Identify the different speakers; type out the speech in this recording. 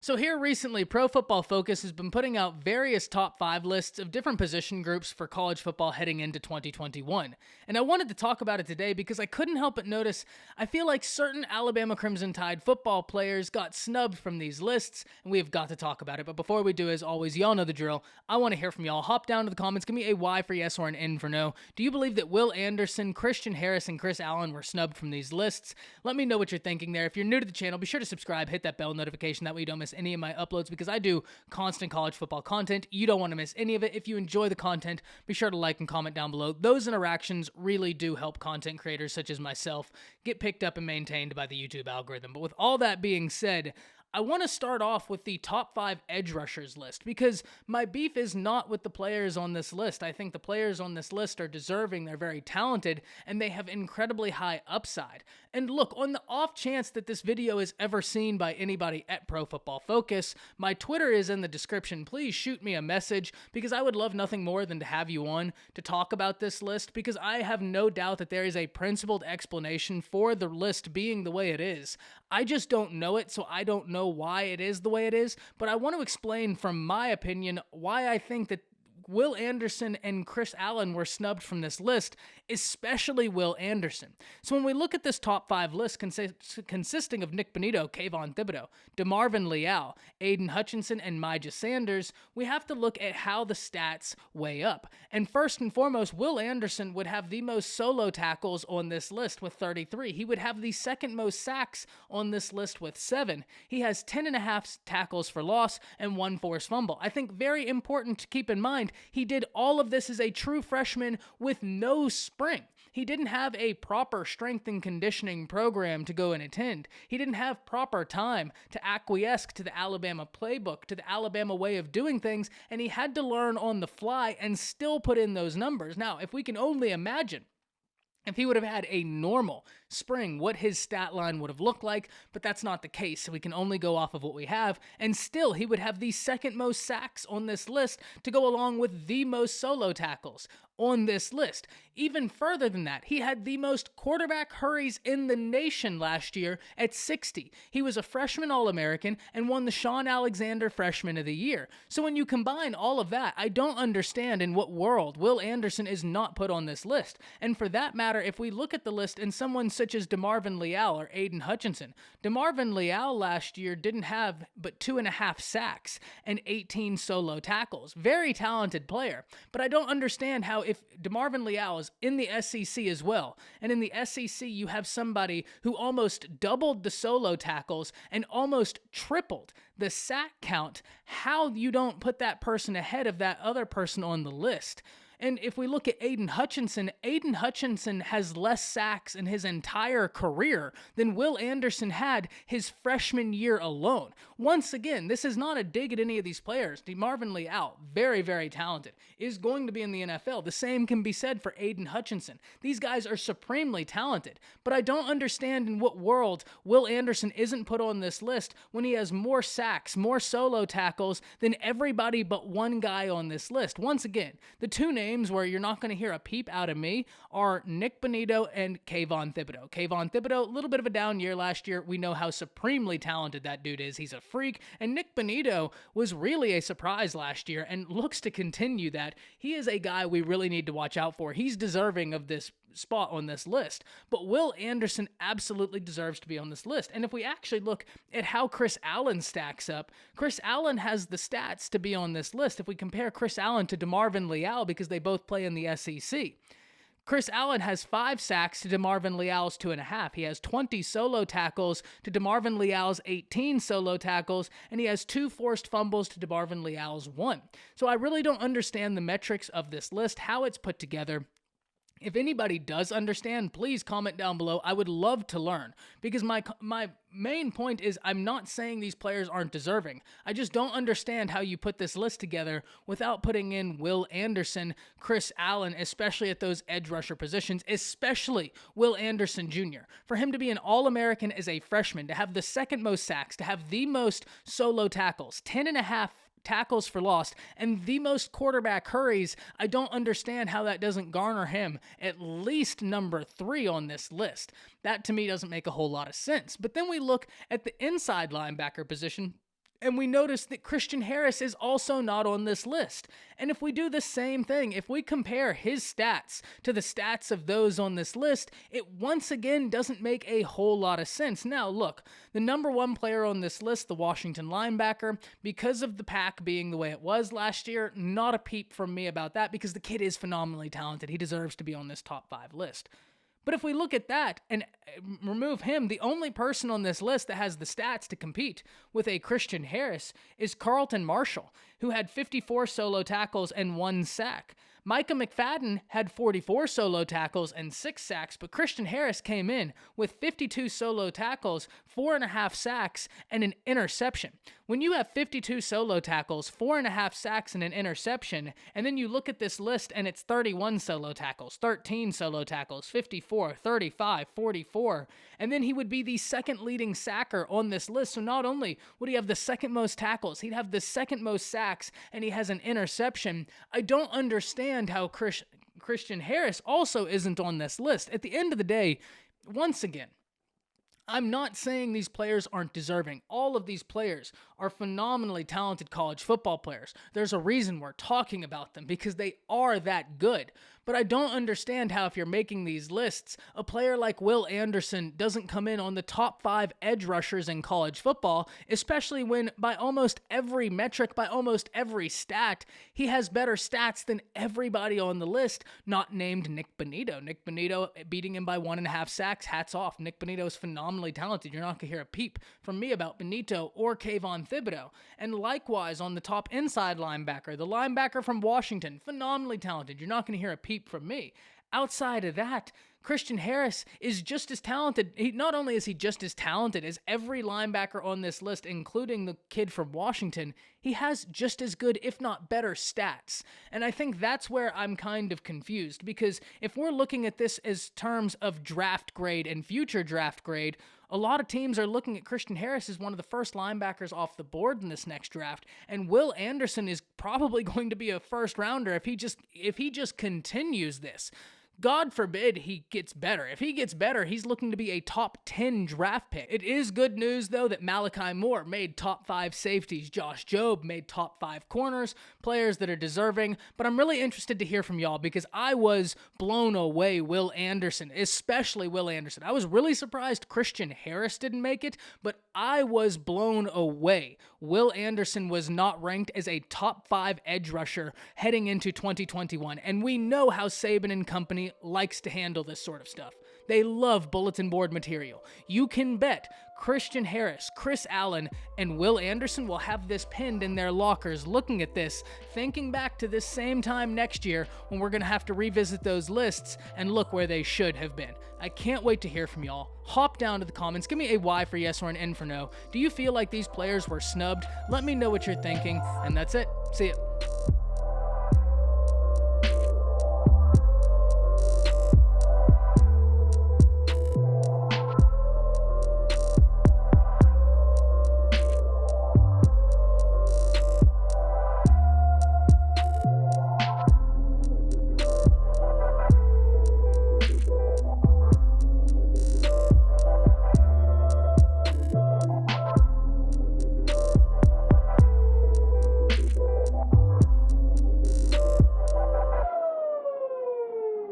Speaker 1: So here recently, Pro Football Focus has been putting out various top 5 lists of different position groups for college football heading into 2021. And I wanted to talk about it today because I couldn't help but notice I feel like certain Alabama Crimson Tide football players got snubbed from these lists, and we have got to talk about it. But before we do, as always, y'all know the drill. I want to hear from y'all. Hop down to the comments, give me a Y for yes or an N for no. Do you believe that Will Anderson, Christian Harris, and Chris Allen were snubbed from these lists? Let me know what you're thinking there. If you're new to the channel, be sure to subscribe, hit that bell notification, that way you don't miss any of my uploads, because I do constant college football content. You don't want to miss any of it. If you enjoy the content, be sure to like and comment down below. Those interactions really do help content creators such as myself get picked up and maintained by the YouTube algorithm. But with all that being said, I want to start off with the top 5 edge rushers list, because my beef is not with the players on this list. I think the players on this list are deserving, they're very talented, and they have incredibly high upside. And look, on the off chance that this video is ever seen by anybody at Pro Football Focus, my Twitter is in the description. Please shoot me a message, because I would love nothing more than to have you on to talk about this list, because I have no doubt that there is a principled explanation for the list being the way it is. I just don't know it, so I don't know why it is the way it is, but I want to explain from my opinion why I think that Will Anderson and Chris Allen were snubbed from this list, especially Will Anderson. So when we look at this top 5 list consisting of Nick Bonito, Kayvon Thibodeaux, DeMarvin Leal, Aiden Hutchinson, and Myjah Sanders, we have to look at how the stats weigh up. And first and foremost, Will Anderson would have the most solo tackles on this list with 33. He would have the second most sacks on this list with 7. He has 10.5 tackles for loss and 1 forced fumble. I think very important to keep in mind, he did all of this as a true freshman with no spring. He didn't have a proper strength and conditioning program to go and attend. He didn't have proper time to acquiesce to the Alabama playbook, to the Alabama way of doing things, and he had to learn on the fly and still put in those numbers. Now, if we can only imagine if he would have had a normal spring, what his stat line would have looked like, but that's not the case, so we can only go off of what we have, and still he would have the second most sacks on this list to go along with the most solo tackles on this list. Even further than that, he had the most quarterback hurries in the nation last year at 60. He was a freshman All-American and won the Sean Alexander Freshman of the Year. So when you combine all of that, I don't understand in what world Will Anderson is not put on this list. And for that matter, if we look at the list and someone such as DeMarvin Leal or Aiden Hutchinson, DeMarvin Leal last year didn't have but 2.5 sacks and 18 solo tackles. Very talented player, but I don't understand how if DeMarvin Leal is in the SEC as well, and in the SEC you have somebody who almost doubled the solo tackles and almost tripled the sack count, how you don't put that person ahead of that other person on the list. And if we look at Aiden Hutchinson has less sacks in his entire career than Will Anderson had his freshman year alone. Once again, this is not a dig at any of these players. DeMarvin Leal, very, very talented, is going to be in the NFL. The same can be said for Aiden Hutchinson. These guys are supremely talented, but I don't understand in what world Will Anderson isn't put on this list when he has more sacks, more solo tackles than everybody but one guy on this list. Once again, the two names where you're not going to hear a peep out of me are Nick Bonito and Kayvon Thibodeaux. Kayvon Thibodeaux, a little bit of a down year last year. We know how supremely talented that dude is. He's a freak. And Nick Bonito was really a surprise last year and looks to continue that. He is a guy we really need to watch out for. He's deserving of this spot on this list, but Will Anderson absolutely deserves to be on this list. And if we actually look at how Chris Allen stacks up, Chris Allen has the stats to be on this list. If we compare Chris Allen to DeMarvin Leal, because they both play in the SEC, Chris Allen has 5 sacks to DeMarvin Leal's 2.5. He has 20 solo tackles to DeMarvin Leal's 18 solo tackles, and he has 2 forced fumbles to DeMarvin Leal's 1. So I really don't understand the metrics of this list, how it's put together. If anybody does understand, please comment down below. I would love to learn, because my main point is I'm not saying these players aren't deserving. I just don't understand how you put this list together without putting in Will Anderson, Chris Allen, especially at those edge rusher positions, especially Will Anderson Jr. For him to be an All-American as a freshman, to have the second most sacks, to have the most solo tackles, 10.5 tackles for loss, and the most quarterback hurries, I don't understand how that doesn't garner him at least number 3 on this list. That to me doesn't make a whole lot of sense. But then we look at the inside linebacker position, And we notice that Christian Harris is also not on this list. And if we do the same thing, if we compare his stats to the stats of those on this list, it once again doesn't make a whole lot of sense. Now, look, the number one player on this list, the Washington linebacker, because of the pack being the way it was last year, not a peep from me about that because the kid is phenomenally talented. He deserves to be on this top 5 list. But if we look at that and remove him, the only person on this list that has the stats to compete with a Christian Harris is Carlton Martial, who had 54 solo tackles and 1 sack. Micah McFadden had 44 solo tackles and 6 sacks, but Christian Harris came in with 52 solo tackles, 4.5 sacks, and an interception. When you have 52 solo tackles, 4.5 sacks, and an interception, and then you look at this list and it's 31 solo tackles, 13 solo tackles, 54, 35, 44, and then he would be the second leading sacker on this list. So not only would he have the second most tackles, he'd have the second most sacks, and he has an interception. I don't understand how Christian Harris also isn't on this list. At the end of the day, once again, I'm not saying these players aren't deserving. All of these players are phenomenally talented college football players. There's a reason we're talking about them because they are that good. But I don't understand how if you're making these lists, a player like Will Anderson doesn't come in on the top 5 edge rushers in college football, especially when by almost every metric, by almost every stat, he has better stats than everybody on the list, not named Nick Bonito. Nick Bonito beating him by 1.5 sacks, hats off. Nick Bonito is phenomenally talented. You're not going to hear a peep from me about Bonito or Kayvon Thibodeau. And likewise on the top inside linebacker, the linebacker from Washington, phenomenally talented. You're not going to hear a peep from me. Outside of that, Christian Harris is just as talented. Not only is he just as talented as every linebacker on this list, including the kid from Washington, he has just as good, if not better, stats. And I think that's where I'm kind of confused, because if we're looking at this as terms of draft grade and future draft grade, a lot of teams are looking at Christian Harris as one of the first linebackers off the board in this next draft, and Will Anderson is probably going to be a first rounder if he just continues this. God forbid he gets better. If he gets better, he's looking to be a top 10 draft pick. It is good news, though, that Malachi Moore made top 5 safeties. Josh Jobe made top 5 corners, players that are deserving. But I'm really interested to hear from y'all because I was blown away Will Anderson, especially Will Anderson. I was really surprised Christian Harris didn't make it, but I was blown away. Will Anderson was not ranked as a top 5 edge rusher heading into 2021. And we know how Saban and company likes to handle this sort of stuff. They love bulletin board material. You can bet Christian Harris, Chris Allen, and Will Anderson will have this pinned in their lockers looking at this, thinking back to this same time next year when we're going to have to revisit those lists and look where they should have been. I can't wait to hear from y'all. Hop down to the comments. Give me a Y for yes or an N for no. Do you feel like these players were snubbed? Let me know what you're thinking. And that's it. See ya.